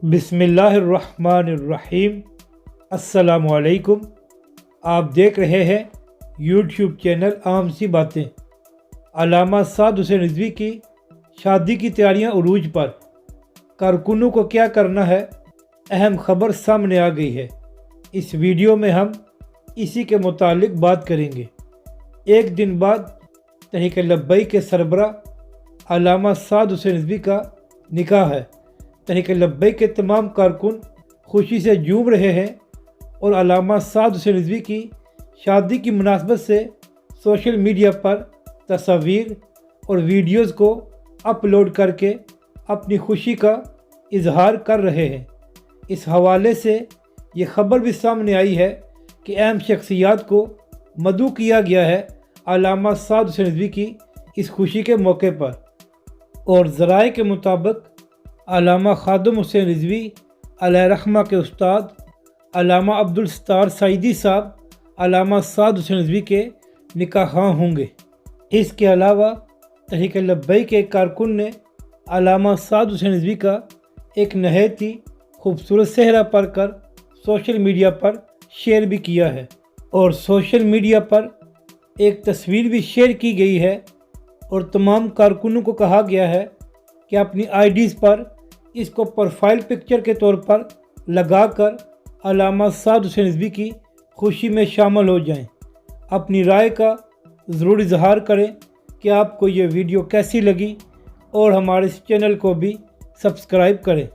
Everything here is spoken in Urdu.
بسم اللہ الرحمن الرحیم۔ السلام علیکم۔ آپ دیکھ رہے ہیں یوٹیوب چینل عام سی باتیں۔ علامہ سعد حسین رضوی کی شادی کی تیاریاں عروج پر، کارکنوں کو کیا کرنا ہے، اہم خبر سامنے آ گئی ہے۔ اس ویڈیو میں ہم اسی کے متعلق بات کریں گے۔ ایک دن بعد تحریک لبیک کے سربراہ علامہ سعد حسین رضوی کا نکاح ہے۔ تحریک لبیک کے تمام کارکن خوشی سے جھوم رہے ہیں اور علامہ سعد حسین رضوی کی شادی کی مناسبت سے سوشل میڈیا پر تصاویر اور ویڈیوز کو اپلوڈ کر کے اپنی خوشی کا اظہار کر رہے ہیں۔ اس حوالے سے یہ خبر بھی سامنے آئی ہے کہ اہم شخصیات کو مدعو کیا گیا ہے علامہ سعد حسین رضوی کی اس خوشی کے موقع پر، اور ذرائع کے مطابق علامہ خادم حسین رضوی علیہ رحمہ کے استاد علامہ عبدالستار سعیدی صاحب علامہ سعد حسین رضوی کے نکاح خواں ہوں گے۔ اس کے علاوہ تحریک لبیک کے کارکن نے علامہ سعد حسین رضوی کا ایک نہایت ہی خوبصورت صحرا پڑھ کر سوشل میڈیا پر شیئر بھی کیا ہے، اور سوشل میڈیا پر ایک تصویر بھی شیئر کی گئی ہے، اور تمام کارکنوں کو کہا گیا ہے کہ اپنی آئی ڈیز پر اس کو پروفائل پکچر کے طور پر لگا کر علامہ سعد حسین رضوی کی خوشی میں شامل ہو جائیں۔ اپنی رائے کا ضرور اظہار کریں کہ آپ کو یہ ویڈیو کیسی لگی، اور ہمارے اس چینل کو بھی سبسکرائب کریں۔